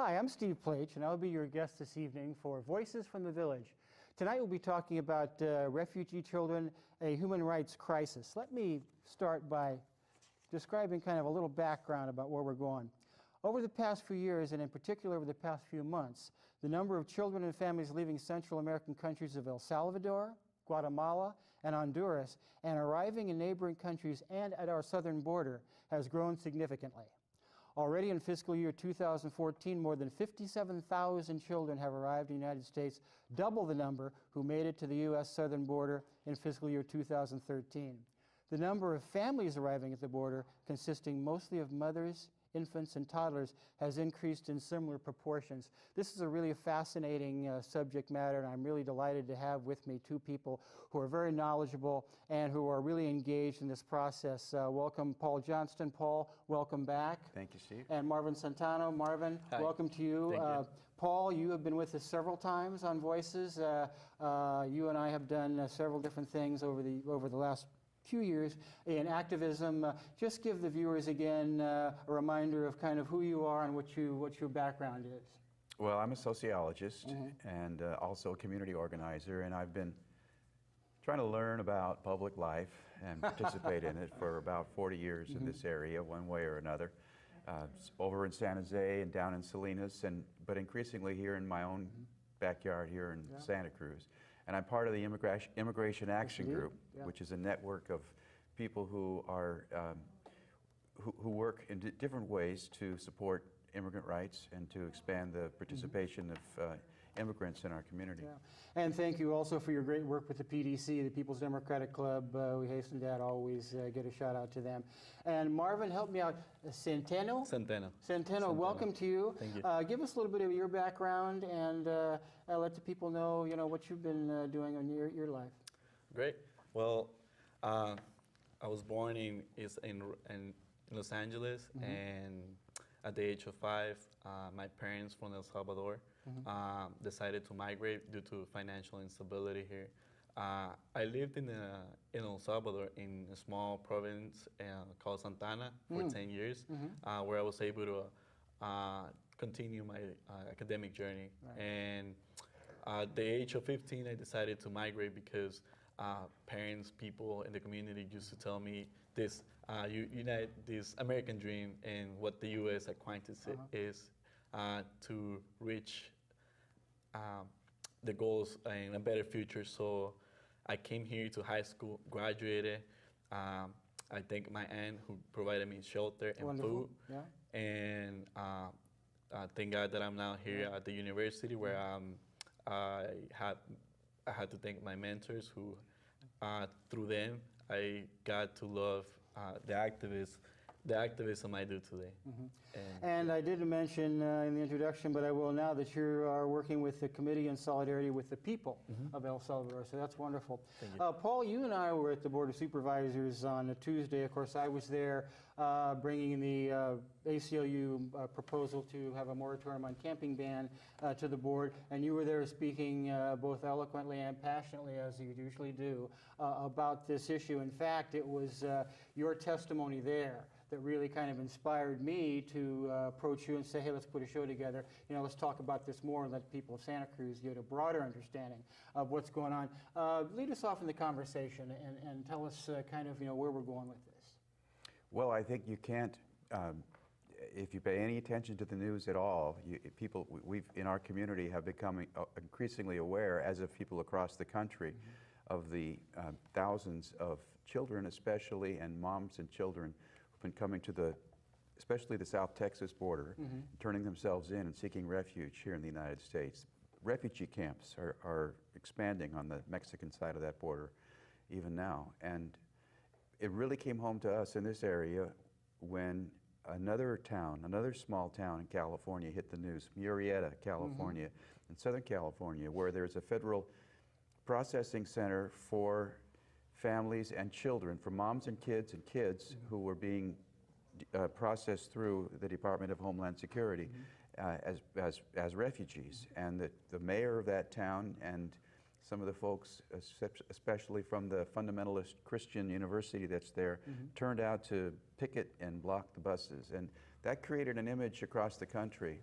Hi, I'm Steve Plach, and I'll be your guest this evening for Voices from the Village. Tonight we'll be talking about refugee children, a human rights crisis. Let me start by describing kind of a little background about where we're going. Over the past few years, and in particular over the past few months, the number of children and families leaving Central American countries of El Salvador, Guatemala, and Honduras, and arriving in neighboring countries and at our southern border has grown significantly. Already in fiscal year 2014, more than 57,000 children have arrived in the United States, double the number who made it to the U.S. southern border in fiscal year 2013. The number of families arriving at the border, consisting mostly of mothers, infants, and toddlers, has increased in similar proportions. This is a really fascinating subject matter, and I'm really delighted to have with me two people who are very knowledgeable and who are really engaged in this process. Welcome, Paul Johnston. Paul, welcome back. Thank you, Steve. And Marvin Santano. Marvin, Hi. Welcome to you. Thank you. Paul, you have been with us several times on Voices. You and I have done several different things over the last few years in activism. Just give the viewers again a reminder of kind of who you are and what your background is. Well, I'm a sociologist and also a community organizer, and I've been trying to learn about public life and participate in it for about 40 years in this area, one way or another. Over in San Jose and down in Salinas, but increasingly here in my own backyard here in Santa Cruz. And I'm part of the Immigration Action Group, which is a network of people who are who work in different ways to support immigrant rights and to expand the participation of immigrants in our community. Yeah. And thank you also for your great work with the PDC, the People's Democratic Club. We hasten to always get a shout out to them. And Marvin, help me out. Centeno? Centeno, welcome to you. Thank you. Give us a little bit of your background and let the people know, what you've been doing in your life. Great. Well, I was born in Los Angeles, and at the age of 5, my parents from El Salvador decided to migrate due to financial instability here. I lived in El Salvador in a small province called Santana for 10 years, where I was able to continue my academic journey. Right. And at the age of 15, I decided to migrate because parents, people in the community used to tell me this, unite this American dream and what the U.S. acquaintance is to reach the goals and a better future. So I came here to high school, graduated. I thank my aunt who provided me shelter and food. Yeah. And thank God that I'm now here at the university where I had to thank my mentors who, through them, I got to love the activism I do today. And I didn't mention in the introduction, but I will now, that you are working with the Committee in Solidarity with the People of El Salvador, so that's wonderful. Thank you. Paul, you and I were at the Board of Supervisors on a Tuesday. Of course, I was there bringing the ACLU proposal to have a moratorium on camping ban to the board, and you were there speaking both eloquently and passionately, as you usually do, about this issue. In fact, it was your testimony there that really kind of inspired me to approach you and say, hey, let's put a show together. Let's talk about this more and let people of Santa Cruz get a broader understanding of what's going on. Lead us off in the conversation and tell us kind of, where we're going with this. Well, I think you can't, if you pay any attention to the news at all, we've in our community have become increasingly aware, as of people across the country, of the thousands of children especially, and moms and children who've been coming to especially the South Texas border, turning themselves in and seeking refuge here in the United States. Refugee camps are expanding on the Mexican side of that border even now. And it really came home to us in this area when another small town in California hit the news, Murrieta, California, in Southern California, where there's a federal processing center for families and children, for moms and kids who were being processed through the Department of Homeland Security as refugees. And the mayor of that town and some of the folks, especially from the fundamentalist Christian university that's there, turned out to picket and block the buses. And that created an image across the country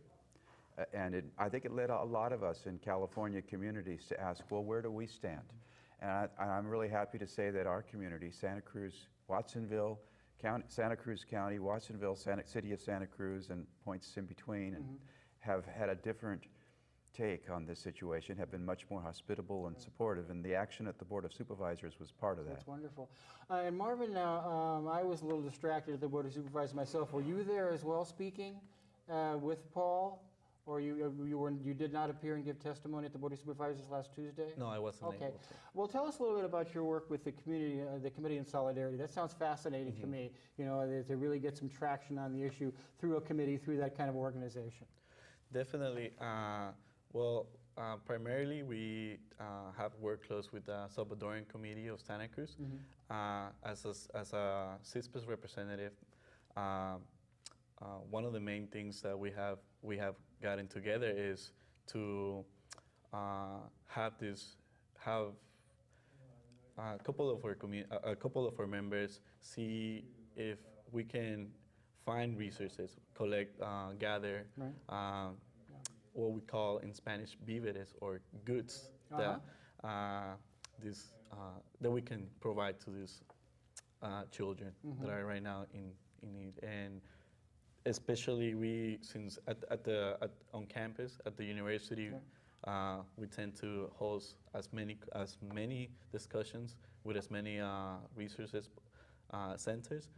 I think it led a lot of us in California communities to ask, well, where do we stand? And I'm really happy to say that our community, Santa Cruz, Watsonville, Santa Cruz County, Watsonville, City of Santa Cruz, and points in between, and have had a different take on this situation, have been much more hospitable and supportive, and the action at the Board of Supervisors was part of that. That's wonderful. And Marvin, now, I was a little distracted at the Board of Supervisors myself. Were you there as well speaking with Paul? Or you did not appear and give testimony at the Board of Supervisors last Tuesday? No, I wasn't Okay. able to. Well, tell us a little bit about your work with the community, the Committee on Solidarity. That sounds fascinating to me, you know, to really get some traction on the issue through a committee, through that kind of organization. Definitely. Primarily we have worked close with the Salvadoran Committee of Santa Cruz. As a CISPA's representative, one of the main things that we have gotten together is to have a couple of our members see if we can find resources, collect, gather, Right. what we call in Spanish víveres, or goods that that we can provide to these children that are right now in need. And especially since on campus at the university, we tend to host as many discussions with as many resources centers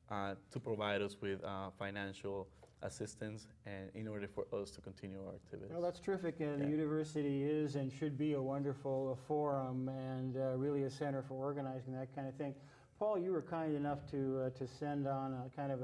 to provide us with financial assistance, and in order for us to continue our activities. Well, that's terrific, and the university is and should be a wonderful forum and really a center for organizing that kind of thing. Paul, you were kind enough to send on a kind of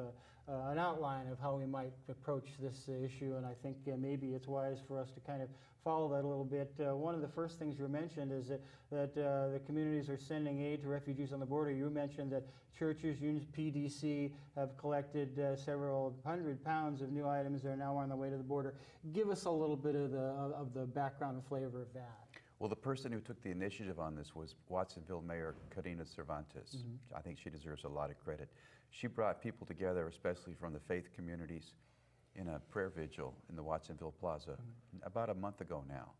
an outline of how we might approach this issue, and I think maybe it's wise for us to kind of follow that a little bit. One of the first things you mentioned is that the communities are sending aid to refugees on the border. You mentioned that churches, PDC, have collected several hundred pounds of new items that are now on the way to the border. Give us a little bit of the background and flavor of that. Well, the person who took the initiative on this was Watsonville Mayor Karina Cervantes. I think she deserves a lot of credit. She brought people together, especially from the faith communities, in a prayer vigil in the Watsonville Plaza about a month ago now.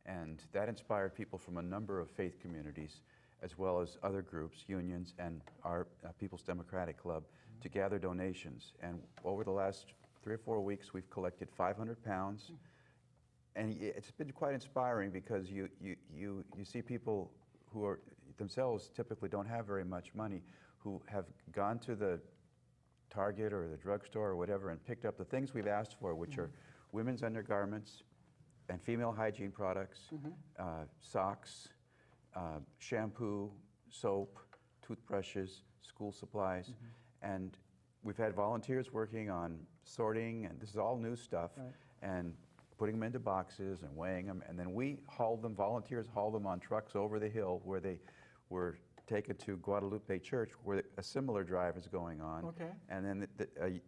And that inspired people from a number of faith communities, as well as other groups, unions, and our People's Democratic Club to gather donations. And over the last 3 or 4 weeks, we've collected 500 pounds. And it's been quite inspiring because you see people who are themselves typically don't have very much money, who have gone to the Target or the drugstore or whatever and picked up the things we've asked for, which are women's undergarments and female hygiene products, socks, shampoo, soap, toothbrushes, school supplies. And we've had volunteers working on sorting, and this is all new stuff, and putting them into boxes and weighing them, and then volunteers hauled them on trucks over the hill where they were taken to Guadalupe Church, where a similar drive is going on. Okay. And then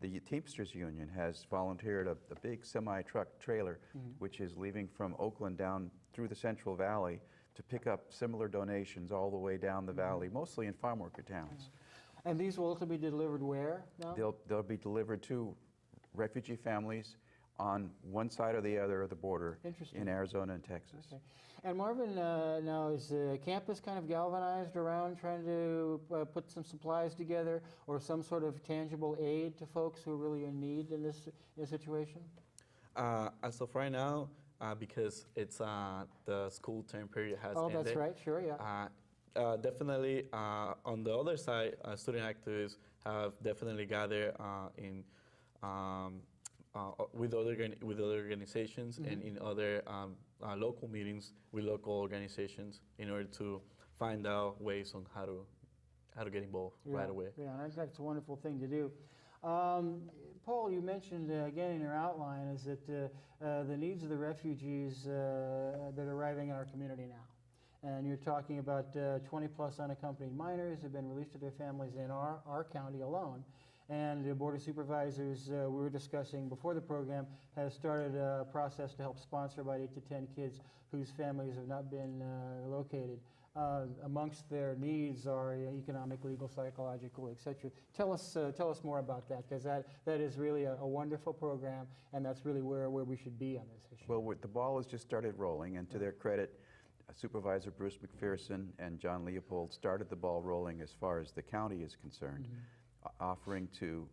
the Teamsters Union has volunteered a big semi-truck trailer, which is leaving from Oakland down through the Central Valley to pick up similar donations all the way down the valley, mostly in farm worker towns. And these will also be delivered where now? They'll be delivered to refugee families on one side or the other of the border in Arizona and Texas. Okay. And Marvin, now is the campus kind of galvanized around trying to put some supplies together or some sort of tangible aid to folks who are really in need in this situation? As of right now, because it's the school term period has ended. Oh, that's right, sure, yeah. Definitely, on the other side, student activists have definitely gathered with other organizations and in other local meetings with local organizations in order to find out ways on how to get involved right away. Yeah, that's a wonderful thing to do. Paul, you mentioned again in your outline is that the needs of the refugees that are arriving in our community now. And you're talking about 20 plus unaccompanied minors have been released to their families in our county alone. And the Board of Supervisors, we were discussing before the program, has started a process to help sponsor about 8 to 10 kids whose families have not been located. amongst their needs are economic, legal, psychological, etc. Tell us more about that, because that is really a wonderful program, and that's really where we should be on this issue. Well, the ball has just started rolling, and to their credit, Supervisor Bruce McPherson and John Leopold started the ball rolling as far as the county is concerned, offering to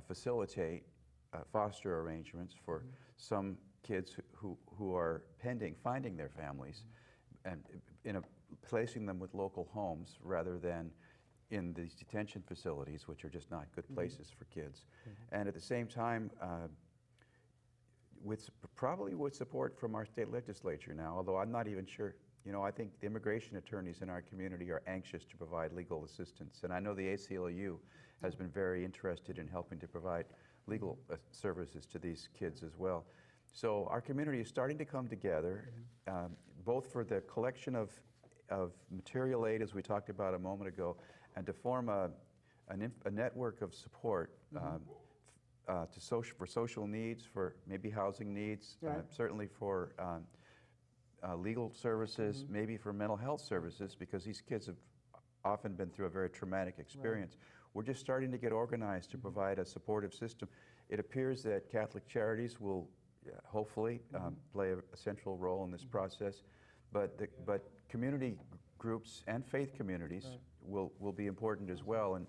facilitate foster arrangements for some kids who are pending finding their families, and placing them with local homes rather than in these detention facilities, which are just not good places for kids. And at the same time, probably with support from our state legislature now, although I'm not even sure. You know, I think the immigration attorneys in our community are anxious to provide legal assistance, and I know the ACLU has been very interested in helping to provide legal services to these kids as well. So our community is starting to come together, both for the collection of material aid, as we talked about a moment ago, and to form a network of support for social needs, for maybe housing needs, certainly for legal services, maybe for mental health services, because these kids have often been through a very traumatic experience. We're just starting to get organized to provide a supportive system. It appears that Catholic Charities will hopefully play a central role in this process, but community groups and faith communities will be important as well. And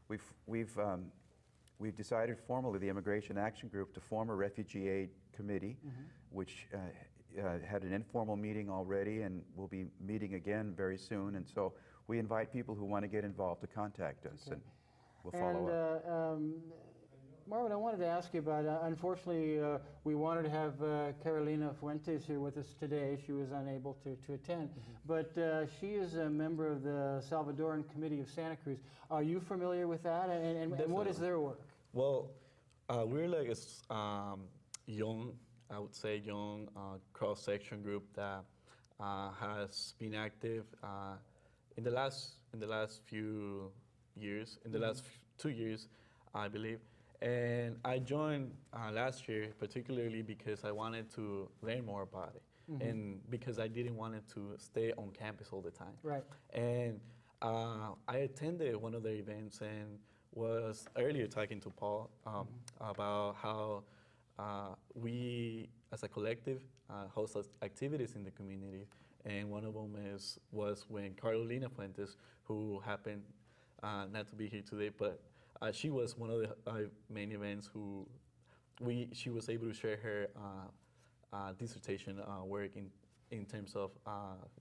we've decided formally, the Immigration Action Group, to form a refugee aid committee, which had an informal meeting already and will be meeting again very soon. And so we invite people who want to get involved to contact us, and we'll follow up. Marvin, I wanted to ask you about, unfortunately, we wanted to have Carolina Fuentes here with us today. She was unable to attend, but she is a member of the Salvadoran Committee of Santa Cruz. Are you familiar with that, and what is their work? Well, we're like a young, I would say, young cross-section group that has been active in the last few years, in the last 2 years, I believe. And I joined last year, particularly because I wanted to learn more about it, and because I didn't want it to stay on campus all the time. Right. And I attended one of the events and was earlier talking to Paul about how we, as a collective, host activities in the community. And one of them was when Carolina Fuentes, who happened not to be here today, but she was one of the main events she was able to share her dissertation work in terms of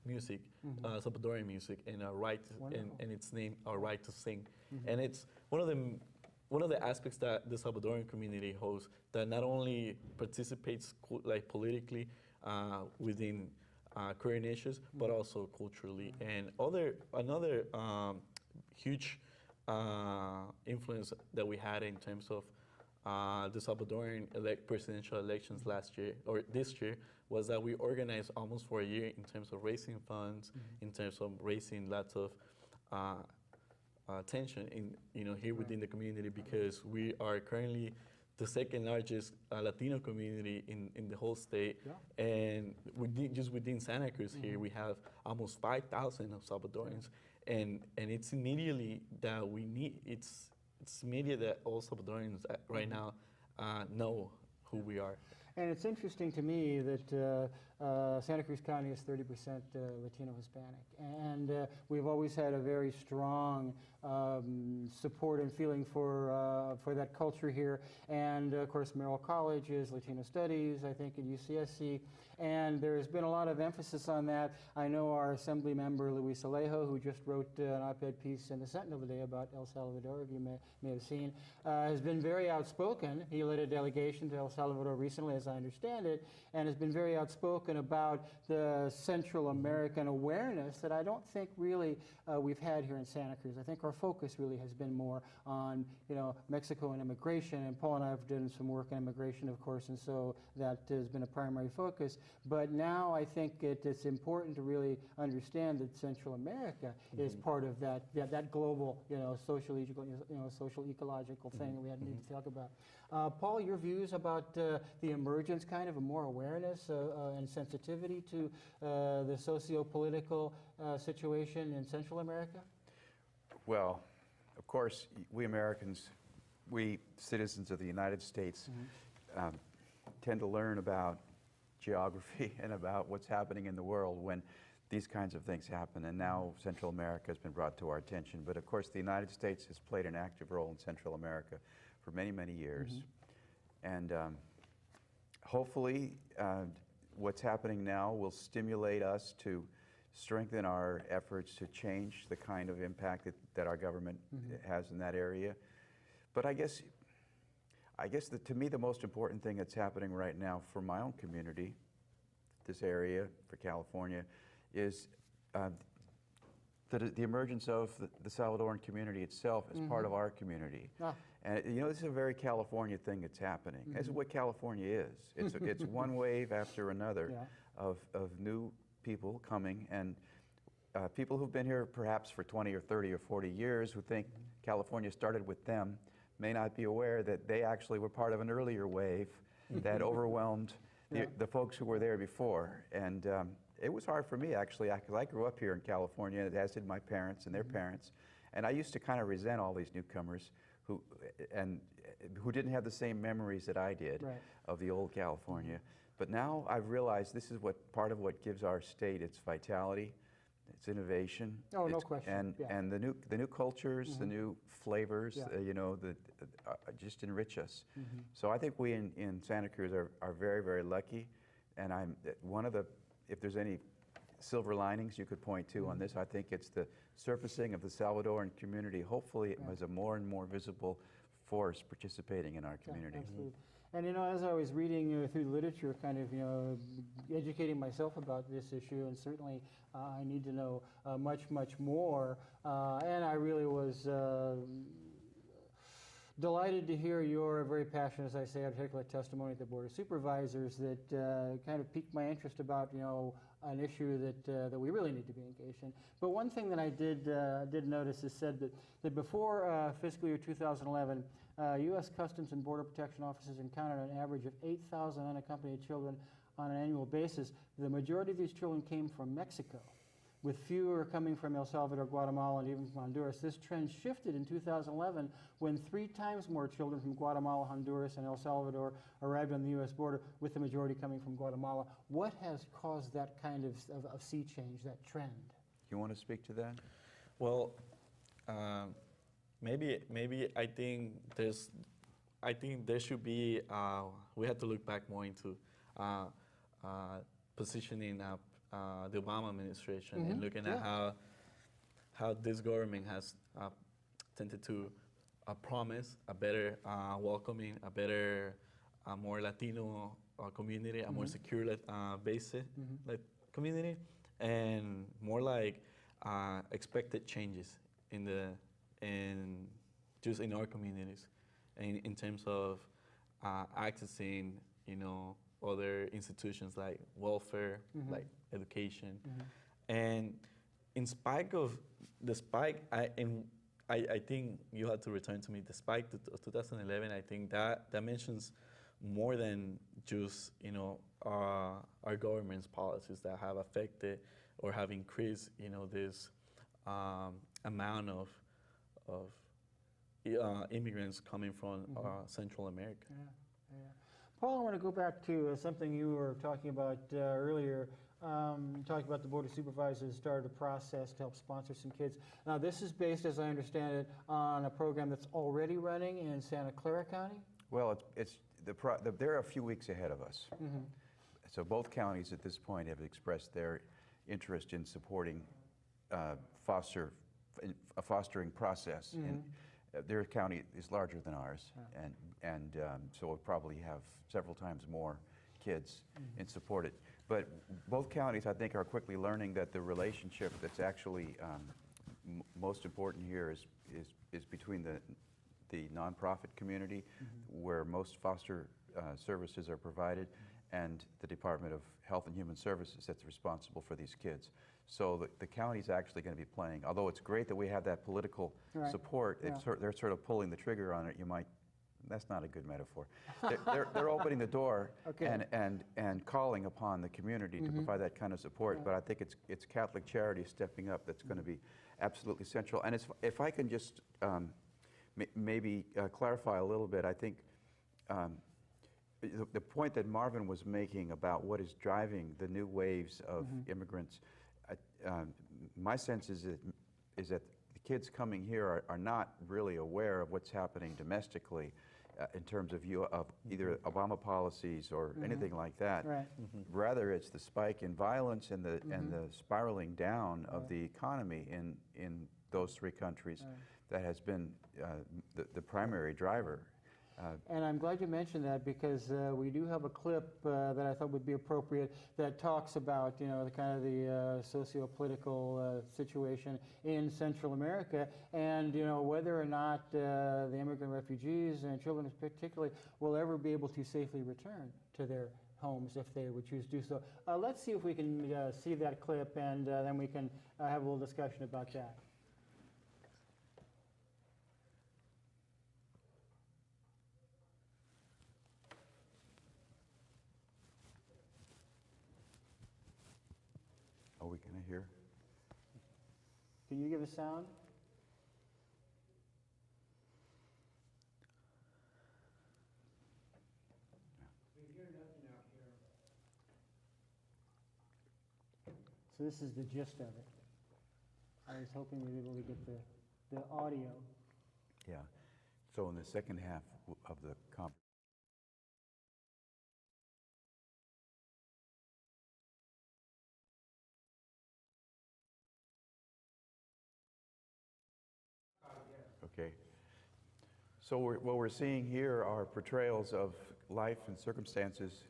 music, Salvadoran music, and and its name, Our Right to Sing. And it's one of the aspects that the Salvadoran community hosts that not only participates like politically within current issues, but also culturally. And another huge influence that we had in terms of the Salvadoran presidential elections last year, or this year, was that we organized almost for a year in terms of raising funds, in terms of raising lots of attention here within the community, because we are currently the second largest Latino community in the whole state, and just within Santa Cruz here, we have almost 5,000 of Salvadorans. And it's immediately that we need, it's immediate that all Salvadorans right now know who we are. And it's interesting to me that Santa Cruz County is 30% Latino Hispanic, and we've always had a very strong support and feeling for that culture here. And of course, Merrill College is Latino Studies, I think, at UCSC, and there has been a lot of emphasis on that. I know our Assembly member Luis Alejo, who just wrote an op-ed piece in the Sentinel today about El Salvador, if you may have seen, has been very outspoken. He led a delegation to El Salvador recently, as I understand it, and has been very outspoken about the Central American awareness that I don't think really we've had here in Santa Cruz. I think our focus really has been more on, Mexico and immigration, and Paul and I have done some work on immigration, of course, and so that has been a primary focus. But now I think it's important to really understand that Central America is part of that global, social ecological thing that we need to talk about. Paul, your views about the emergence convergence, kind of a more awareness and sensitivity to the socio-political situation in Central America? Well, of course, we Americans, we citizens of the United States, tend to learn about geography and about what's happening in the world when these kinds of things happen. And now Central America has been brought to our attention. But of course, the United States has played an active role in Central America for many, many years. And hopefully, what's happening now will stimulate us to strengthen our efforts to change the kind of impact that our government has in that area. But I guess that to me the most important thing that's happening right now for my own community, this area, for California, is the emergence of the Salvadoran community itself as part of our community. And you know, this is a very California thing that's happening. This is what California is. It's one wave after another of new people coming, and people who've been here perhaps for 20 or 30 or 40 years who think California started with them may not be aware that they actually were part of an earlier wave that overwhelmed the folks who were there before. And it was hard for me, actually, because I grew up here in California, as did my parents and their parents. And I used to kind of resent all these newcomers who didn't have the same memories that I did of the old California. But now I've realized this is part of what gives our state its vitality, its innovation. Oh, no question. And the new cultures, the new flavors, you know, just enrich us. So I think we in Santa Cruz are very, very lucky. And if there's any silver linings you could point to on this, I think it's the surfacing of the Salvadoran community, hopefully as a more and more visible force participating in our community. Absolutely. And you know, as I was reading through the literature, kind of, you know, educating myself about this issue, and certainly I need to know much, much more. And I really was delighted to hear your very passionate, as I say, articulate testimony at the Board of Supervisors that kind of piqued my interest about, you know, an issue that we really need to be engaged in. But one thing that I did notice is said that before fiscal year 2011, U.S. Customs and Border Protection officers encountered an average of 8,000 unaccompanied children on an annual basis. The majority of these children came from Mexico, with fewer coming from El Salvador, Guatemala, and even from Honduras. This trend shifted in 2011 when 3 times more children from Guatemala, Honduras, and El Salvador arrived on the U.S. border, with the majority coming from Guatemala. What has caused that kind of sea change, that trend? You want to speak to that? Well, maybe I think there should be, we have to look back more into positioning the Obama administration and looking at how this government has tended to promise a better welcoming, a better, more Latino community, a more secure base community, and more like expected changes just in our communities, in terms of accessing, you know, other institutions like welfare, like education. And in spite of the spike, I think you had to return to me, the spike of 2011, I think that mentions more than just, you know, our government's policies that have affected or have increased, you know, this amount of immigrants coming from Central America. Paul, I want to go back to something you were talking about earlier. Talking about the Board of Supervisors started a process to help sponsor some kids. Now, this is based, as I understand it, on a program that's already running in Santa Clara County? Well, they're a few weeks ahead of us. So both counties at this point have expressed their interest in supporting a fostering process. And their county is larger than ours, and so we'll probably have several times more kids in support it. But both counties, I think, are quickly learning that the relationship that's actually most important here is between the nonprofit community, where most foster services are provided, and the Department of Health and Human Services that's responsible for these kids. So the county's actually going to be playing, although it's great that we have that political support, they're sort of pulling the trigger on it, you might that's not a good metaphor. They're opening the door Okay. and calling upon the community to provide that kind of support. But I think it's Catholic Charities stepping up that's going to be absolutely central. And if I can just maybe clarify a little bit, I think the point that Marvin was making about what is driving the new waves of immigrants, my sense is that the kids coming here are not really aware of what's happening domestically in terms of either Obama policies or anything like that. Right. Rather, it's the spike in violence and the spiraling down of the economy in those three countries that has been the primary driver. And I'm glad you mentioned that, because we do have a clip that I thought would be appropriate that talks about, you know, the kind of the socio-political situation in Central America, and, you know, whether or not the immigrant refugees and children particularly will ever be able to safely return to their homes if they would choose to do so. Let's see if we can see that clip, and then we can have a little discussion about that. Are we going to hear? Can you give a sound? So this is the gist of it. I was hoping we'd be able to get the audio. Yeah. So in the second half of the conference, okay. So what we're seeing here are portrayals of life and circumstances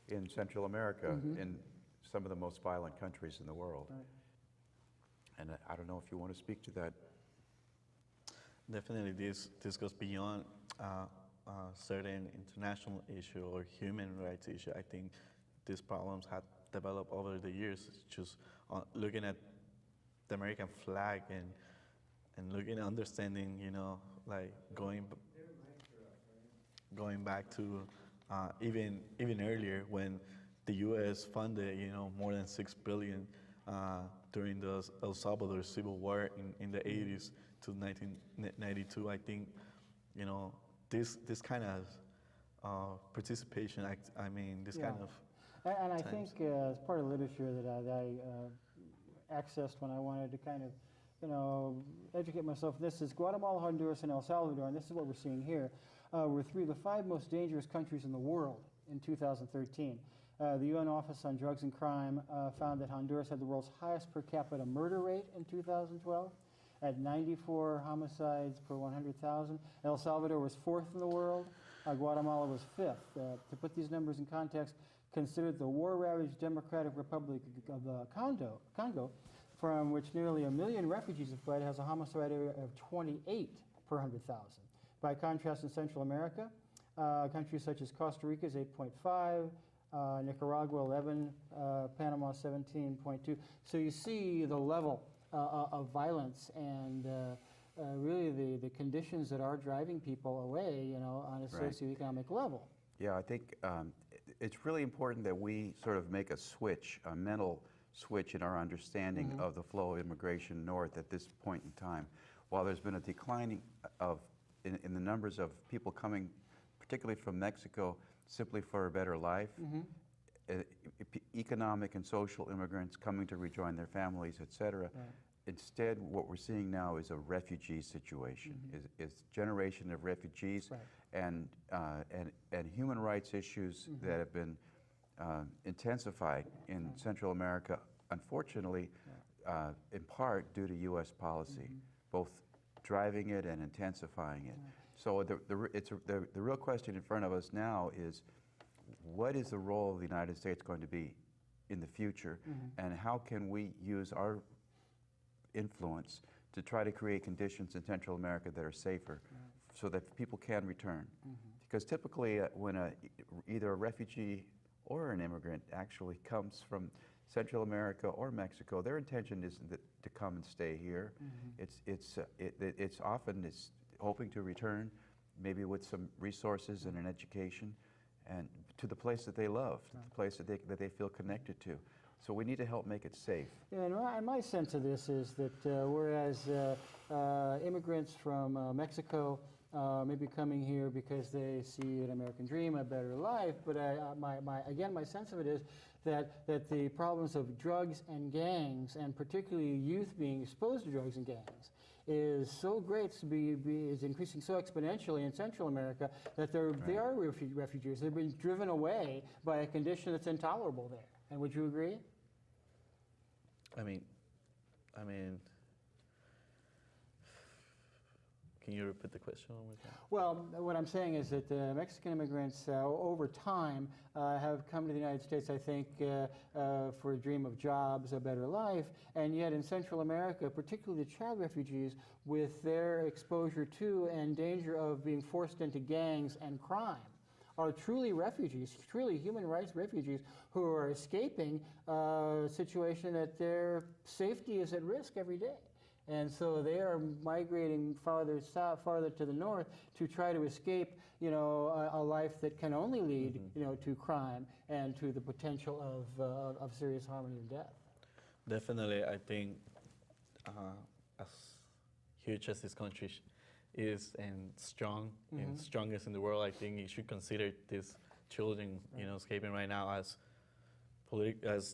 in Central America, in some of the most violent countries in the world. Right. And I don't know if you want to speak to that. Definitely, this goes beyond certain international issue or human rights issue. I think these problems have developed over the years. Just looking at the American flag and looking at understanding, you know, like going back to even earlier when the U.S. funded, you know, more than $6 billion during the El Salvador Civil War in the 80s to 1992. I think, you know, this kind of participation, I mean, this kind of And I times. think as part of literature that I accessed when I wanted to kind of, you know, educate myself, this is Guatemala, Honduras, and El Salvador, and this is what we're seeing here. Were three of the 5 most dangerous countries in the world in 2013. The UN Office on Drugs and Crime found that Honduras had the world's highest per capita murder rate in 2012 at 94 homicides per 100,000. El Salvador was 4th in the world. Guatemala was 5th. To put these numbers in context, considered the war-ravaged Democratic Republic of Congo, from which nearly 1 million refugees have fled, has a homicide rate of 28 per 100,000. By contrast, in Central America, countries such as Costa Rica is 8.5, Nicaragua 11, Panama 17.2. So you see the level of violence and really the conditions that are driving people away, you know, on a Right. socioeconomic level. Yeah, I think it's really important that we sort of make a switch, a mental switch in our understanding of the flow of immigration north at this point in time. While there's been a declining in the numbers of people coming, particularly from Mexico, simply for a better life, economic and social immigrants coming to rejoin their families, et cetera. Right. Instead, what we're seeing now is a refugee situation, is generation of refugees and human rights issues that have been intensified in Central America, unfortunately, in part due to U.S. policy, both driving it and intensifying it. So the real question in front of us now is, what is the role of the United States going to be in the future, and how can we use our influence to try to create conditions in Central America that are safer so that people can return? Because typically when either a refugee or an immigrant actually comes from Central America or Mexico, their intention isn't to come and stay here. It's often hoping to return maybe with some resources and an education, and to the place that they love, to the place that they feel connected to. So we need to help make it safe. Yeah, and my sense of this is that whereas immigrants from Mexico may be coming here because they see an American dream, a better life, but my sense of it is that the problems of drugs and gangs, and particularly youth being exposed to drugs and gangs, is so great, is increasing so exponentially in Central America that they are refugees. They're being driven away by a condition that's intolerable there. And would you agree? I mean, can you repeat the question one more time? Well, what I'm saying is that Mexican immigrants over time have come to the United States, I think, for a dream of jobs, a better life, and yet in Central America, particularly the child refugees, with their exposure to and danger of being forced into gangs and crime, are truly refugees, truly human rights refugees who are escaping a situation that their safety is at risk every day. And so they are migrating farther south, farther to the north to try to escape, a life that can only lead, to crime and to the potential of serious harm and even death. Definitely, I think as huge as this country is and strong and strongest in the world, I think you should consider these children, escaping right now as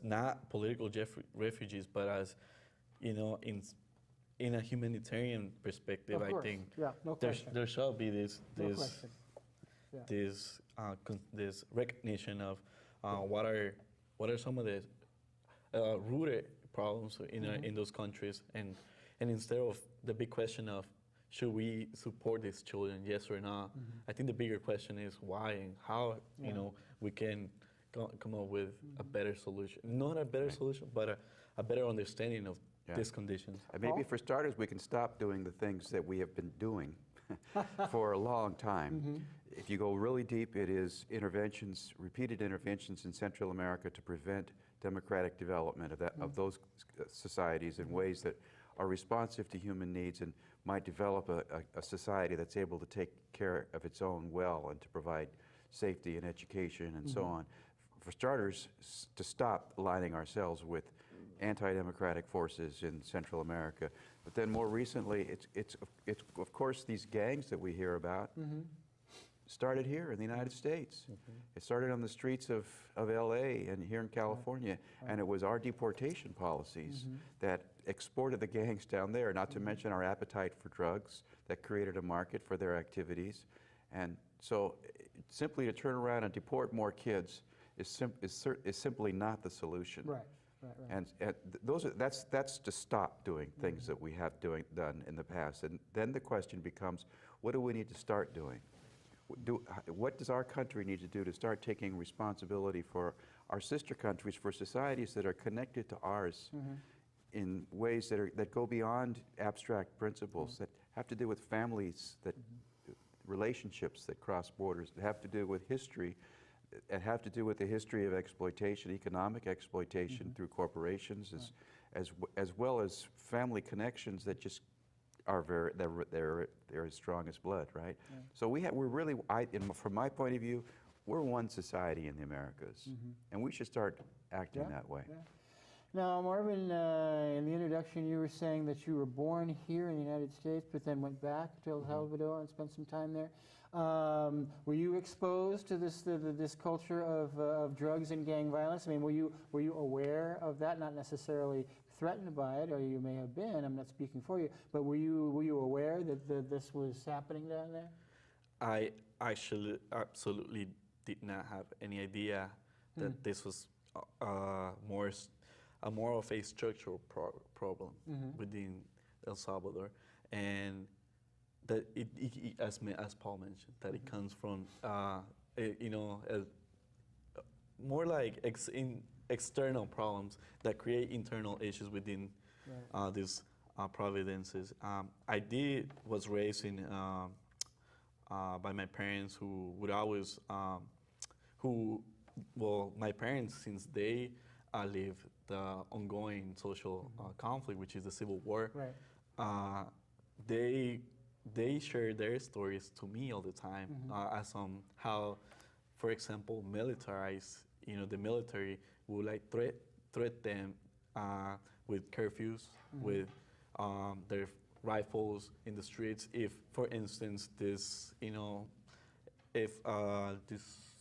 not political refugees, but as, in a humanitarian perspective. I think there shall be this recognition of what are some of the rooted problems in those countries, and instead of the big question of should we support these children, yes or not, I think the bigger question is why and how we can come up with a better solution. Not a better solution, but a better understanding of these conditions. And maybe for starters, we can stop doing the things that we have been doing for a long time. If you go really deep, it is interventions, repeated interventions in Central America to prevent democratic development of those societies in ways that are responsive to human needs and might develop a society that's able to take care of its own well and to provide safety and education and so on. For starters, to stop aligning ourselves with anti-democratic forces in Central America. But then more recently, it's of course these gangs that we hear about started here in the United States. It started on the streets of LA and here in California, and it was our deportation policies that exported the gangs down there, not to mention our appetite for drugs that created a market for their activities. And so simply to turn around and deport more kids is simply not the solution. Right. And that's to stop doing things that we have done in the past. And then the question becomes, what do we need to start doing? What does our country need to do to start taking responsibility for our sister countries, for societies that are connected to ours in ways that go beyond abstract principles, that have to do with families, that relationships that cross borders, that have to do with history, and have to do with the history of exploitation, economic exploitation through corporations, as well as family connections that just are they're as strong as blood, right? So we're really, from my point of view, we're one society in the Americas, and we should start acting that way. Now, Marvin, in the introduction, you were saying that you were born here in the United States, but then went back to El Salvador and spent some time there. Were you exposed to this culture of drugs and gang violence? I mean, were you aware of that? Not necessarily threatened by it, or you may have been. I'm not speaking for you, but were you aware that this was happening down there? I actually absolutely did not have any idea that this was more of a structural problem within El Salvador, and that as Paul mentioned, that it comes from more like external problems that create internal issues within these providences. I was raised by my parents who would always my parents, since they live the ongoing social conflict, which is the Civil War, they they share their stories to me all the time, as how, for example, militarized, the military will like threat them with curfews, with their rifles in the streets. If, for instance, this, if this.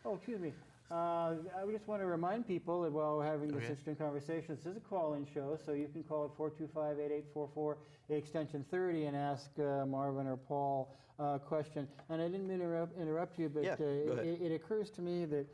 Oh, excuse me. I just want to remind people that while we're having this Okay. interesting conversation, this is a call-in show, so you can call at 425-8844, extension 30, and ask Marvin or Paul a question. And I didn't mean to interrupt you, but Yeah, go ahead. it occurs to me that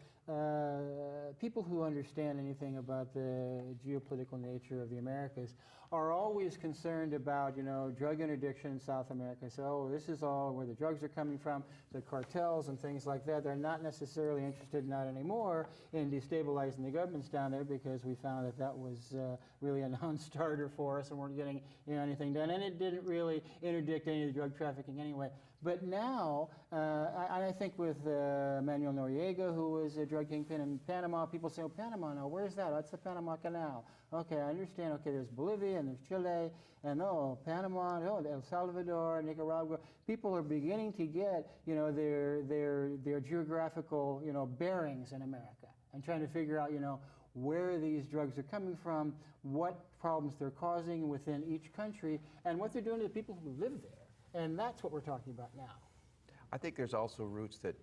people who understand anything about the geopolitical nature of the Americas are always concerned about, drug interdiction in South America. So this is all where the drugs are coming from, the cartels and things like that. They're not necessarily interested, not anymore, in destabilizing the governments down there, because we found that that was really a non-starter for us and weren't getting anything done. And it didn't really interdict any of the drug trafficking anyway. But now, I think with Manuel Noriega, who was a drug kingpin in Panama, people say, oh, Panama, now where's that? That's the Panama Canal. Okay, I understand. Okay, there's Bolivia and there's Chile, and Panama, El Salvador, Nicaragua. People are beginning to get, their geographical, bearings in America, and trying to figure out, where these drugs are coming from, what problems they're causing within each country, and what they're doing to the people who live there. And that's what we're talking about now. I think there's also roots that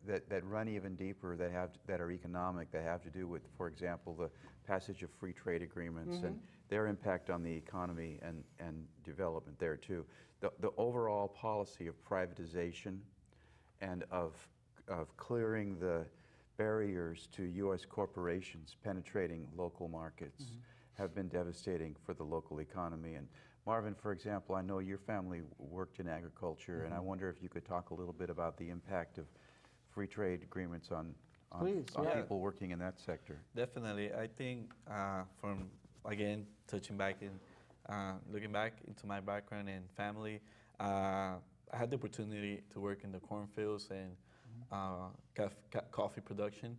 that run even deeper, that are economic, that have to do with, for example, the passage of free trade agreements and their impact on the economy and development there too. The overall policy of privatization and of clearing the barriers to U.S. corporations penetrating local markets have been devastating for the local economy. And Marvin, for example, I know your family worked in agriculture, and I wonder if you could talk a little bit about the impact of free trade agreements on Please, yeah. people working in that sector. Definitely. I think from, again, touching back in, looking back into my background and family, I had the opportunity to work in the cornfields and coffee production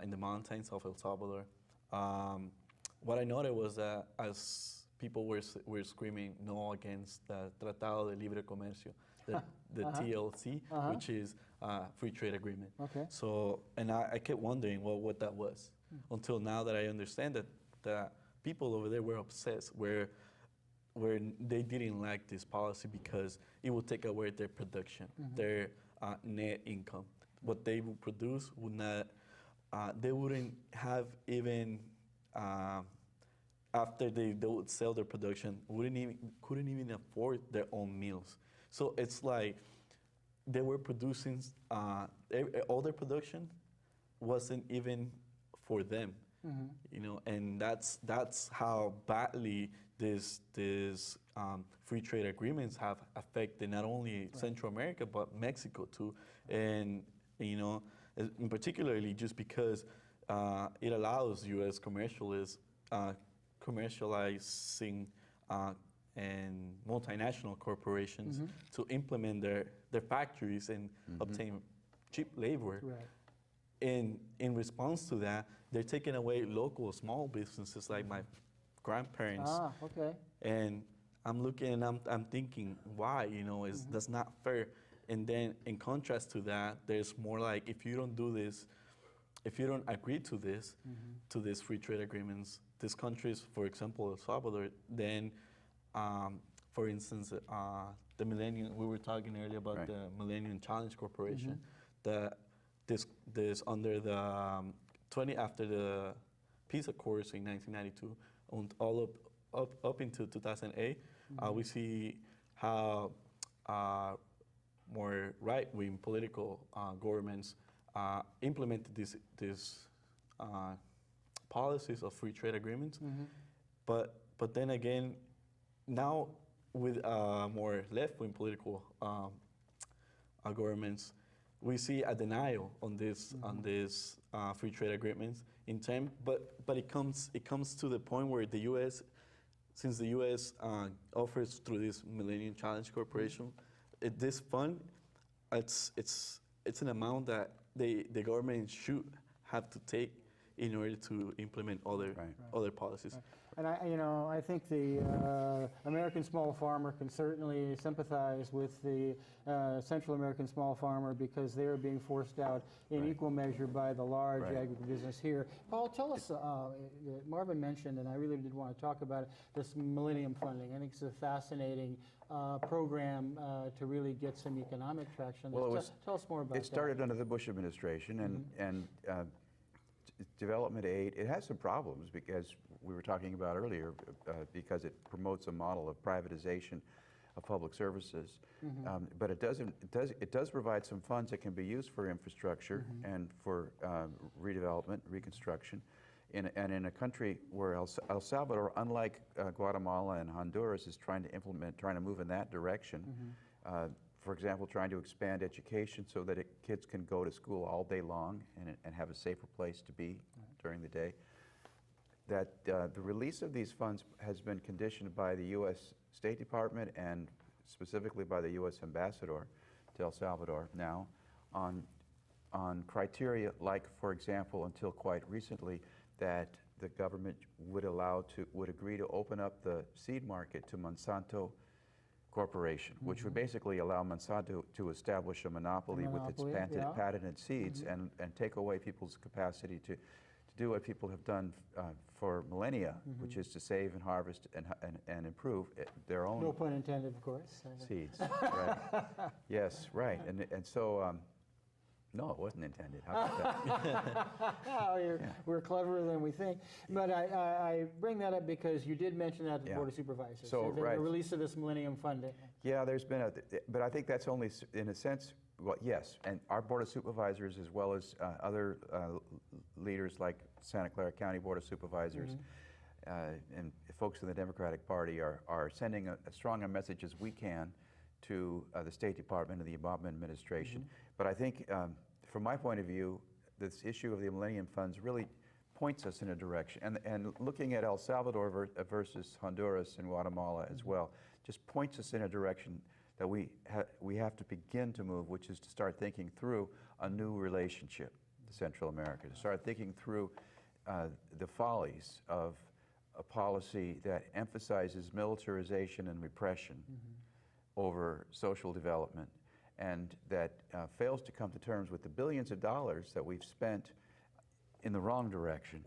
in the mountains of El Salvador. What I noted was that as people were screaming no against the Tratado de Libre Comercio, the TLC, which is free trade agreement. Okay. So, and I kept wondering, what that was, until now that I understand that people over there were obsessed, where they didn't like this policy because it would take away their production, their net income. What they would produce would not, they wouldn't have even, after they would sell their production, couldn't even afford their own meals. So it's like they were producing, all their production wasn't even for them, and that's how badly this free trade agreements have affected not only Central America but Mexico too, and in particularly just because it allows U.S. commercializing and multinational corporations to implement their factories and obtain cheap labor. Right. In response to that, they're taking away local small businesses like my grandparents. Okay. And I'm looking and I'm thinking, why? That's not fair. And then in contrast to that, there's more like, if you don't do this, if you don't agree to this, to these free trade agreements, these countries, for example, El Salvador, then, for instance, the Millennium, we were talking earlier about the Millennium Challenge Corporation, this under the after the peace accords in 1992, and all up into 2008, we see how more right-wing political governments implemented these policies of free trade agreements. But then again, now with more left-wing political governments, we see a denial on this free trade agreements in time. But it comes to the point where the U.S., since the U.S. offers through this Millennium Challenge Corporation, this fund, it's an amount that the government should have to take in order to implement other policies. And I think the American small farmer can certainly sympathize with the Central American small farmer because they are being forced out in equal measure by the large agribusiness here. Paul, tell us, Marvin mentioned, and I really did want to talk about it, this Millennium Funding. I think it's a fascinating program to really get some economic traction. Well, tell us more about it started under the Bush administration, and development aid, it has some problems because we were talking about earlier, because it promotes a model of privatization of public services. But it does provide some funds that can be used for infrastructure and for redevelopment, reconstruction. And in a country where El Salvador, unlike Guatemala and Honduras, is trying to move in that direction. For example, trying to expand education so that kids can go to school all day long and have a safer place to be during the day. That the release of these funds has been conditioned by the U.S. State Department and specifically by the U.S. Ambassador to El Salvador now on criteria like, for example, until quite recently, that the government would agree to open up the seed market to Monsanto Corporation, which would basically allow Monsanto to establish a monopoly with its patented seeds and take away people's capacity to do what people have done for millennia, which is to save and harvest and improve their own. No pun intended, of course. Seeds, right? Yes, right. And so, no, it wasn't intended. How about that? Oh, we're cleverer than we think. But I bring that up because you did mention that to the Board of Supervisors. So, the release of this Millennium Funding. Yeah, there's been but I think that's only, in a sense, well, yes, and our Board of Supervisors, as well as other leaders like Santa Clara County Board of Supervisors, and folks in the Democratic Party are sending as strong a message as we can to the State Department and the Obama administration. But I think, from my point of view, this issue of the Millennium Funds really points us in a direction. And looking at El Salvador versus Honduras and Guatemala as well, just points us in a direction that we have to begin to move, which is to start thinking through a new relationship to Central America, to start thinking through the follies of a policy that emphasizes militarization and repression over social development, and that fails to come to terms with the billions of dollars that we've spent in the wrong direction.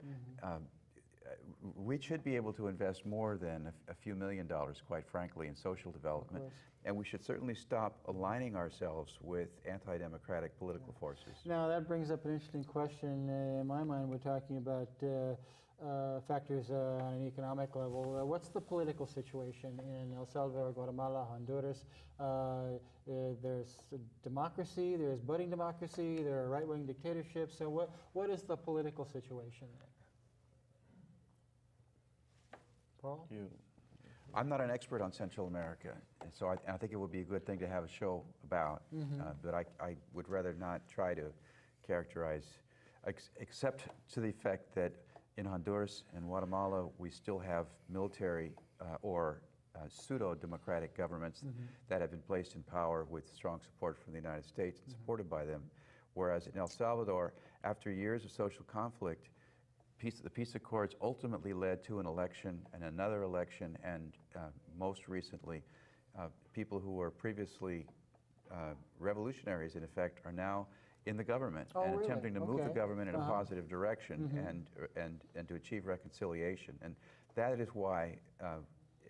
We should be able to invest more than a few $1 million, quite frankly, in social development. And we should certainly stop aligning ourselves with anti-democratic political forces. Now, that brings up an interesting question. In my mind, we're talking about factors on an economic level. What's the political situation in El Salvador, Guatemala, Honduras? There's democracy, there's budding democracy, there are right-wing dictatorships. So what is the political situation there? Paul? I'm not an expert on Central America, and so I think it would be a good thing to have a show about, but I would rather not try to characterize, except to the effect that in Honduras and Guatemala, we still have military or pseudo-democratic governments that have been placed in power with strong support from the United States and supported by them, whereas in El Salvador, after years of social conflict, the peace accords ultimately led to an election and another election, and most recently, people who were previously revolutionaries, in effect, are now in the government and attempting to move the government in a positive direction and to achieve reconciliation. And that is why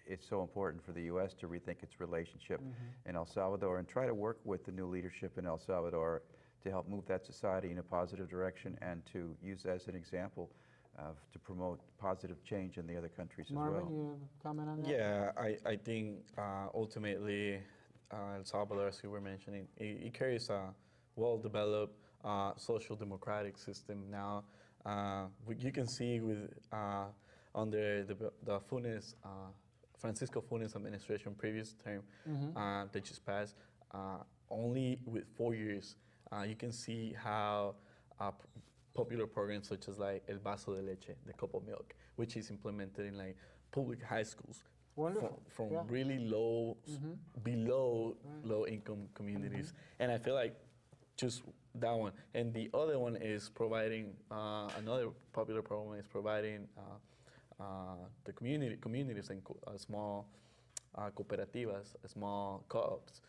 it's so important for the U.S. to rethink its relationship in El Salvador and try to work with the new leadership in El Salvador to help move that society in a positive direction and to use as an example to promote positive change in the other countries as well. Marvin, you have a comment on that? Yeah, I think ultimately El Salvador, as you were mentioning, it carries a well-developed social democratic system now. You can see with under the Funes, Francisco Funes administration previous term that just passed, only with 4 years, you can see how popular programs such as like El Vaso de Leche, the cup of milk, which is implemented in like public high schools from really low, below low-income communities. And I feel like just that one. And the other one is providing, another popular program is providing the communities and small cooperativas, small co-ops,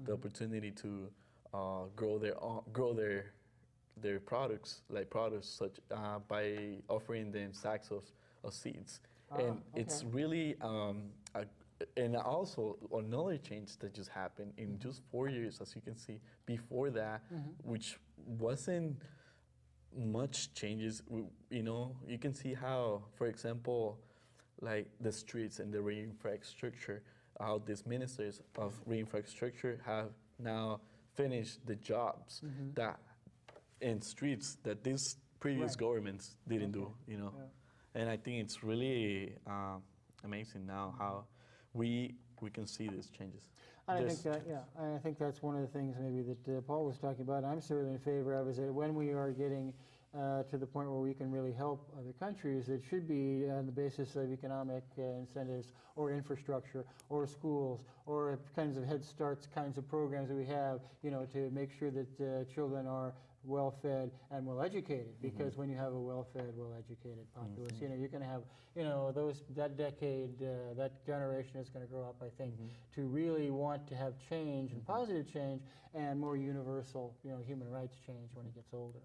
the opportunity to grow their products, like products such by offering them sacks of seeds. And it's really and also another change that just happened in just 4 years, as you can see. Before that, which wasn't much changes, you can see how, for example, like the streets and the re-infrastructure, how these ministers of re-infrastructure have now finished the jobs that in streets that these previous governments didn't do, Yeah. And I think it's really amazing now how we can see these changes. I think that's one of the things maybe that Paul was talking about. I'm certainly in favor of is that when we are getting to the point where we can really help other countries, it should be on the basis of economic incentives or infrastructure or schools or kinds of Head Starts kinds of programs that we have, to make sure that children are well-fed and well-educated, because when you have a well-fed, well-educated populace, you're going to have, that decade, that generation is going to grow up, I think, to really want to have change and positive change and more universal, human rights change when it gets older.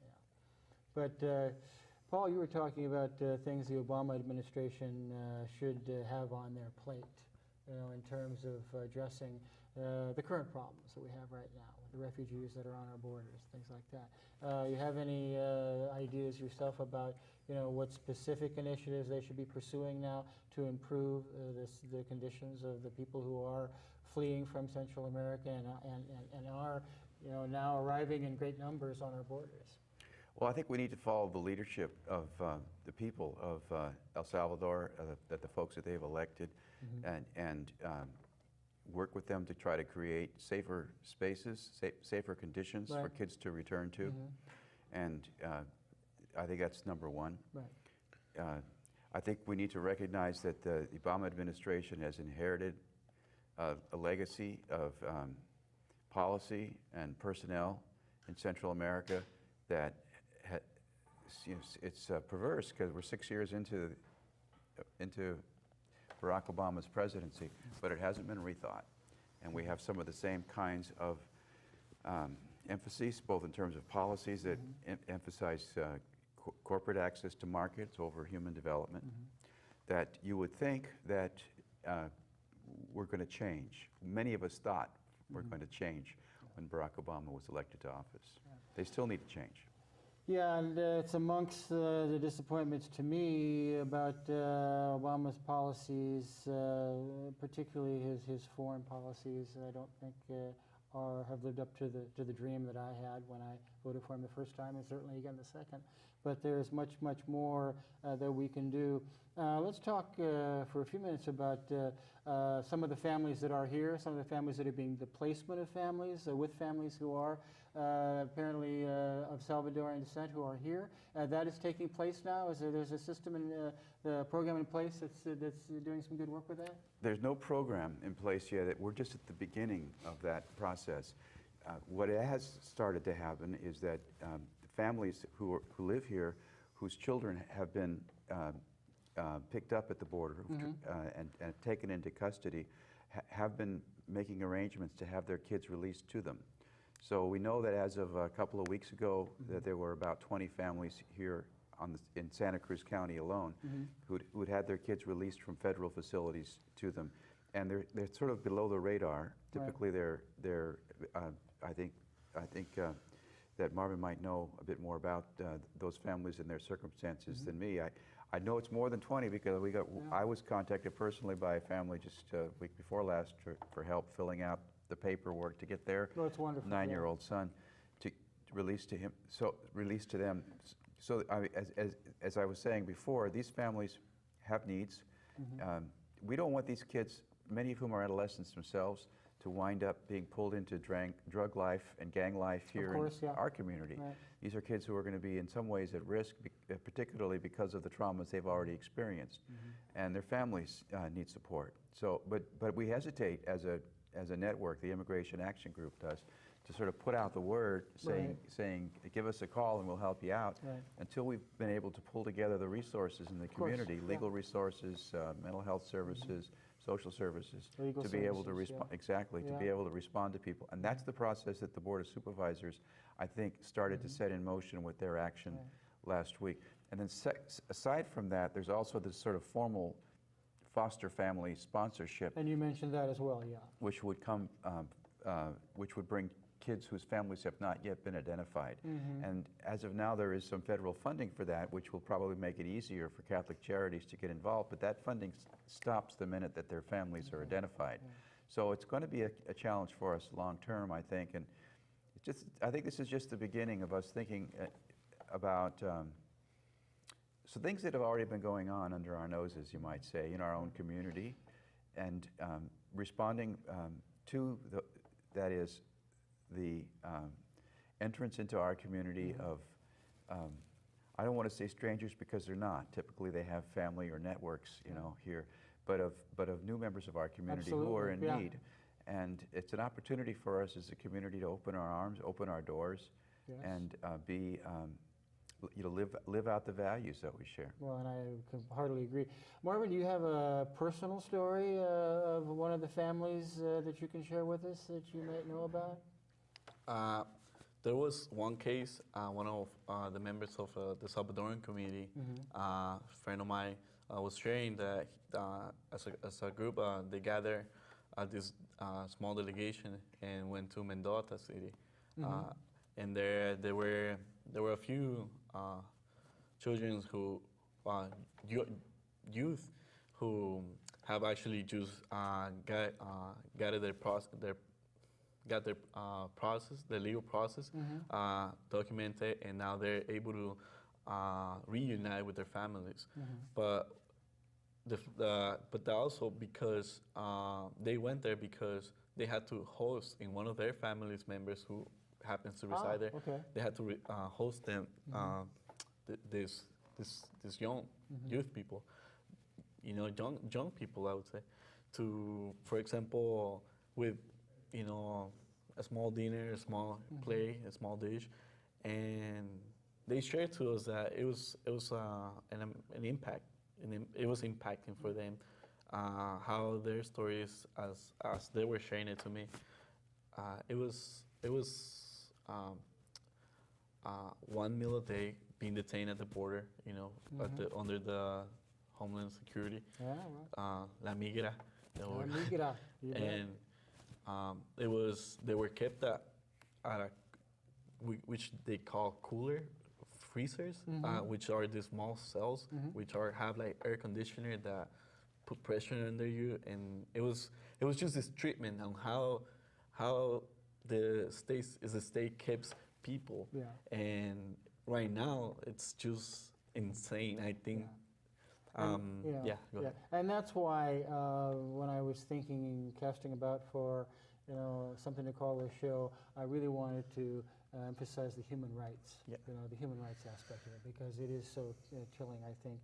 Yeah. But Paul, you were talking about things the Obama administration should have on their plate, in terms of addressing the current problems that we have right now, the refugees that are on our borders, things like that. You have any ideas yourself about, what specific initiatives they should be pursuing now to improve the conditions of the people who are fleeing from Central America and are, now arriving in great numbers on our borders? Well, I think we need to follow the leadership of the people of El Salvador, that the folks that they've elected, and work with them to try to create safer spaces, safer conditions for kids to return to. And I think that's number one. Right. I think we need to recognize that the Obama administration has inherited a legacy of policy and personnel in Central America that it's perverse, because we're 6 years into Barack Obama's presidency, but it hasn't been rethought. And we have some of the same kinds of emphases, both in terms of policies that emphasize corporate access to markets over human development, that you would think that we're going to change. Many of us thought we're going to change when Barack Obama was elected to office. They still need to change. Yeah, and it's amongst the disappointments to me about Obama's policies, particularly his foreign policies. I don't think have lived up to the dream that I had when I voted for him the first time, and certainly again the second. But there's much more that we can do. Let's talk for a few minutes about some of the families that are here, some of the families that are being the placement of families, with families who are apparently of Salvadorian descent who are here. That is taking place now. There's a system and the program in place that's doing some good work with that? There's no program in place yet. We're just at the beginning of that process. What has started to happen is that families who live here, whose children have been picked up at the border and taken into custody, have been making arrangements to have their kids released to them. So we know that as of a couple of weeks ago, that there were about 20 families here in Santa Cruz County alone who'd had their kids released from federal facilities to them, and they're sort of below the radar. Typically, they're I think that Marvin might know a bit more about those families and their circumstances than me. I know it's more than 20 because I was contacted personally by a family just a week before last for help filling out the paperwork to get their 9-year-old son to release to him. So released to them. So as I was saying before, these families have needs. We don't want these kids, many of whom are adolescents themselves, to wind up being pulled into drug life and gang life here in our community. Right. These are kids who are going to be in some ways at risk, particularly because of the traumas they've already experienced, and their families need support. So, but we hesitate as as a network, the Immigration Action Group does, to sort of put out the word saying, give us a call and we'll help you out, until we've been able to pull together the resources in the community, legal resources, mental health services, social services, Legal to be able to services, respond, exactly, to be able to respond to people. And that's the process that the Board of Supervisors, I think, started to set in motion with their action last week. And then aside from that, there's also this sort of formal foster family sponsorship. And you mentioned that as well, yeah. Which would come, which would bring kids whose families have not yet been identified. And as of now, there is some federal funding for that, which will probably make it easier for Catholic Charities to get involved, but that funding stops the minute that their families are identified. So it's going to be a challenge for us long term, I think, and it's just, I think this is just the beginning of us thinking about so things that have already been going on under our noses, you might say, in our own community, and responding to that is the entrance into our community of, I don't want to say strangers because they're not. Typically they have family or networks, you know, here, but of new members of our community who are in need. And it's an opportunity for us as a community to open our arms, open our doors, and be, you know, live out the values that we share. Well, and I can heartily agree. Marvin, do you have a personal story of one of the families that you can share with us that you might know about? There was one case, one of the members of the Salvadoran community, a friend of mine, was sharing that as a group, they gathered this small delegation and went to Mendota City. And there were a few children who, youth who have actually just got their process, their legal process documented, and now they're able to reunite with their families. But also because they went there because they had to host in one of their family's members who happens to reside there. They had to host them, this young youth people, you know, young people, I would say, to, for example, with, you know, a small dinner, a small play, a small dish, and they shared to us that it was an impact, and it was impacting for them, how their stories, as they were sharing it to me, it was 1 meal a day, being detained at the border, you know, under the Homeland Security, La Migra, and they were kept at which they call cooler freezers, which are these small cells, which have like air conditioner that put pressure under you, and it was just this treatment on how the state keeps people, and right now it's just insane, I think. And that's why when I was thinking and casting about for, you know, something to call this show, I really wanted to emphasize the human rights, you know, the human rights aspect of it, because it is so chilling, I think.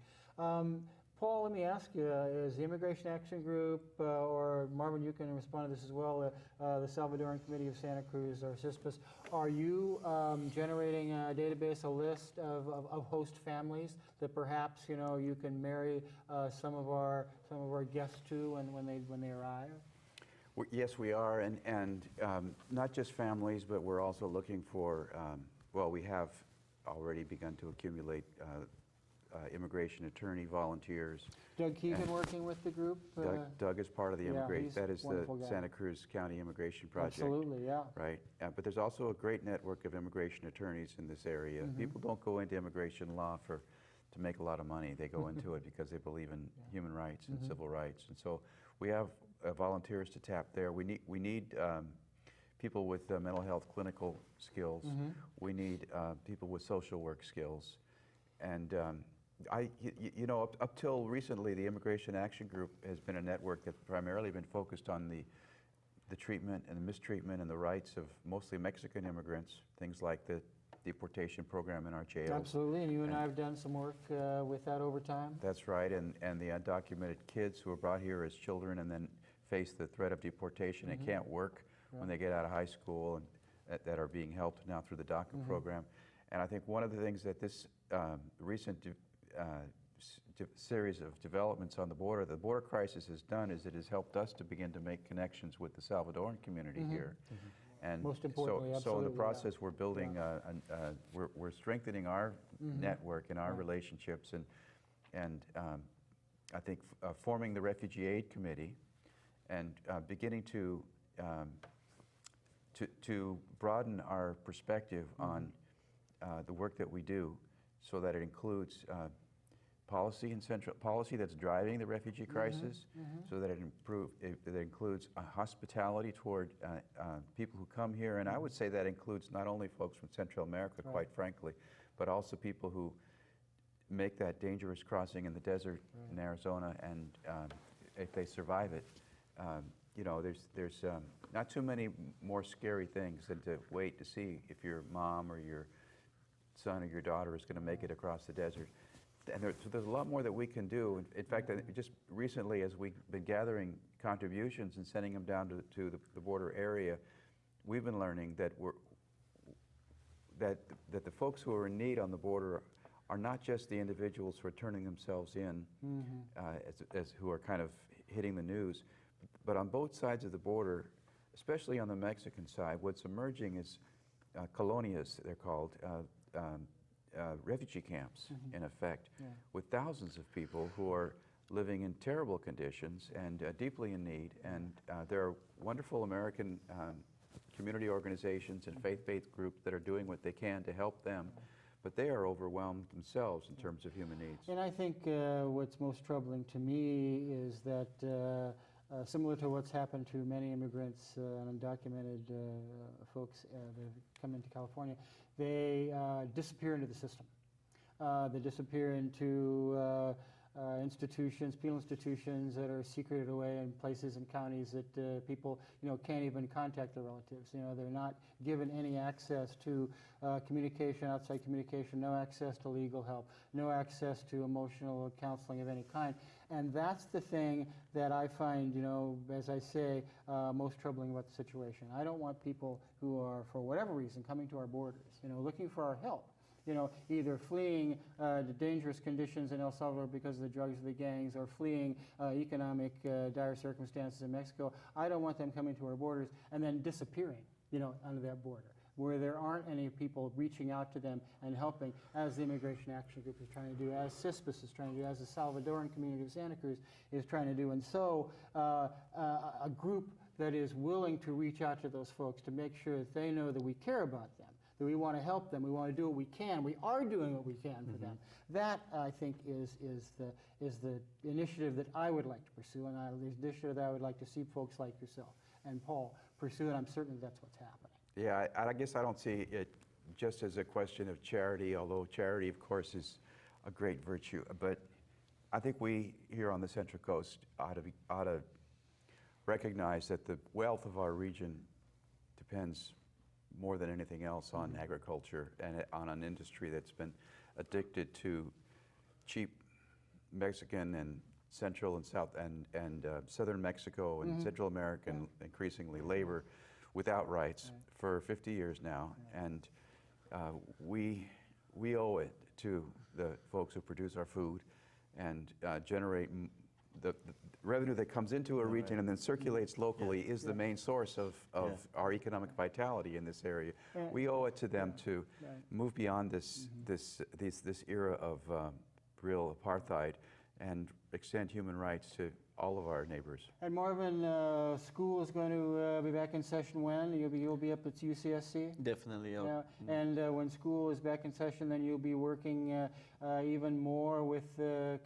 Paul, let me ask you, is the Immigration Action Group, or Marvin, you can respond to this as well, the Salvadoran Committee of Santa Cruz, or CISPAS, are you generating a database, a list of host families that perhaps, you know, you can marry some of our guests to when they arrive? Yes, we are, and not just families, but we're also looking for, well, we have already begun to accumulate immigration attorney volunteers. Doug Keegan working with the group? Doug is part of the immigration, that is the Santa Cruz County Immigration Project. Absolutely, yeah. Right, but there's also a great network of immigration attorneys in this area. People don't go into immigration law to make a lot of money. They go into it because they believe in human rights and civil rights. And so we have volunteers to tap there. We need people with mental health clinical skills. We need people with social work skills. And you know, up till recently, the Immigration Action Group has been a network that's primarily been focused on the treatment and the mistreatment and the rights of mostly Mexican immigrants, things like the deportation program in our jails. Absolutely, and you and I have done some work with that over time. That's right, and the undocumented kids who are brought here as children and then face the threat of deportation and can't work when they get out of high school, and that are being helped now through the DACA program. And I think one of the things that this recent series of developments on the border crisis has done is it has helped us to begin to make connections with the Salvadoran community here. And Most importantly, so in absolutely, the process, we're building, we're strengthening our network and our relationships, and I think forming the Refugee Aid Committee and beginning to broaden our perspective on the work that we do, so that it includes policy that's driving the refugee crisis, so that it includes hospitality toward people who come here, and I would say that includes not only folks from Central America, quite frankly, but also people who make that dangerous crossing in the desert in Arizona, and if they survive it, you know, there's not too many more scary things than to wait to see if your mom or your son or your daughter is going to make it across the desert. And so there's a lot more that we can do. In fact, just recently, as we've been gathering contributions and sending them down to the border area, we've been learning that that the folks who are in need on the border are not just the individuals who are turning themselves in, as who are kind of hitting the news, but on both sides of the border, especially on the Mexican side, what's emerging is colonias, they're called, refugee camps, in effect, with thousands of people who are living in terrible conditions and deeply in need. And there are wonderful American community organizations and faith-based groups that are doing what they can to help them, but they are overwhelmed themselves in terms of human needs. And I think what's most troubling to me is that similar to what's happened to many immigrants and undocumented folks that have come into California, they disappear into the system. They disappear into institutions, penal institutions that are secreted away in places and counties that people, you know, can't even contact their relatives. You know, they're not given any access to communication, outside communication, no access to legal help, no access to emotional counseling of any kind. And that's the thing that I find, you know, as I say, most troubling about the situation. I don't want people who are, for whatever reason, coming to our borders, you know, looking for our help, you know, either fleeing the dangerous conditions in El Salvador because of the drugs of the gangs, or fleeing economic dire circumstances in Mexico. I don't want them coming to our borders and then disappearing, you know, under that border, where there aren't any people reaching out to them and helping, as the Immigration Action Group is trying to do, as CISPAS is trying to do, as the Salvadoran community of Santa Cruz is trying to do. And so a group that is willing to reach out to those folks to make sure that they know that we care about them, that we want to help them, we want to do what we can, we are doing what we can for them. That, I think, is the initiative that I would like to pursue, and the initiative that I would like to see folks like yourself and Paul pursue, and I'm certain that's what's happening. Yeah, I guess I don't see it just as a question of charity, although charity, of course, is a great virtue. But I think we here on the Central Coast ought to recognize that the wealth of our region depends more than anything else on agriculture and on an industry that's been addicted to cheap Mexican and Central and South and Southern Mexico and Central American, increasingly, labor without rights for 50 years now. And we owe it to the folks who produce our food and generate the revenue that comes into a region and then circulates locally is the main source of our economic vitality in this area. We owe it to them to move beyond this era of real apartheid and extend human rights to all of our neighbors. And Marvin, school is going to be back in session when? You'll be up at UCSC? Definitely. Yeah. And when school is back in session, then you'll be working even more with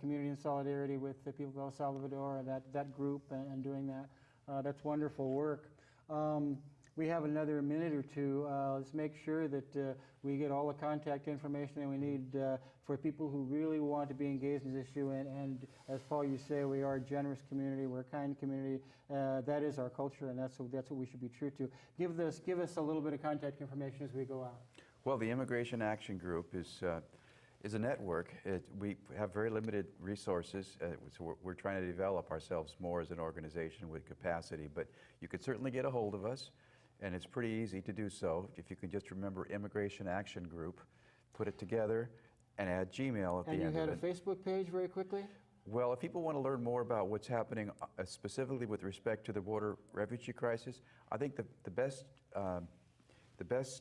community in solidarity with the people of El Salvador, and that group, and doing that. That's wonderful work. We have another minute or two. Let's make sure that we get all the contact information that we need for people who really want to be engaged in this issue. And as Paul, you say, we are a generous community. We're a kind community. That is our culture, and that's what we should be true to. Give us a little bit of contact information as we go out. Well, the Immigration Action Group is a network. We have very limited resources, so we're trying to develop ourselves more as an organization with capacity. But you could certainly get a hold of us, and it's pretty easy to do so. If you can just remember Immigration Action Group, put it together, and add Gmail at the end of it. And you had a Facebook page very quickly? Well, if people want to learn more about what's happening specifically with respect to the border refugee crisis, I think the best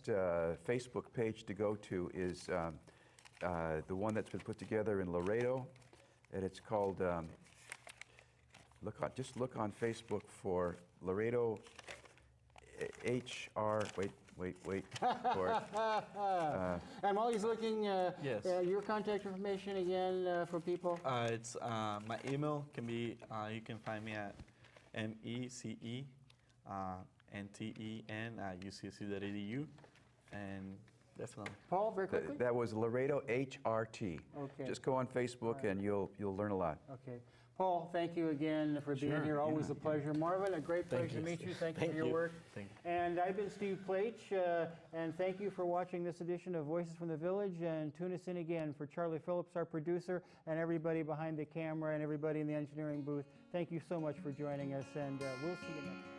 Facebook page to go to is the one that's been put together in Laredo, and it's called, just look on Facebook for Laredo HR, wait for it. And while he's looking, Yes. your contact information again for people? It's my email can be, you can find me at mecen@ucc.edu, and definitely. Paul, very quickly? That was Laredo HRT. Okay. Just go on Facebook and you'll learn a lot. Okay. Paul, thank you again for being Sure, here. Always yeah, a pleasure. Marvin, a great Thank pleasure to you. meet you. Thank you Thank for your you. work. Thank you. And I've been Steve Plach, and thank you for watching this edition of Voices from the Village. And tune us in again for Charlie Phillips, our producer, and everybody behind the camera and everybody in the engineering booth. Thank you so much for joining us, and we'll see you next time.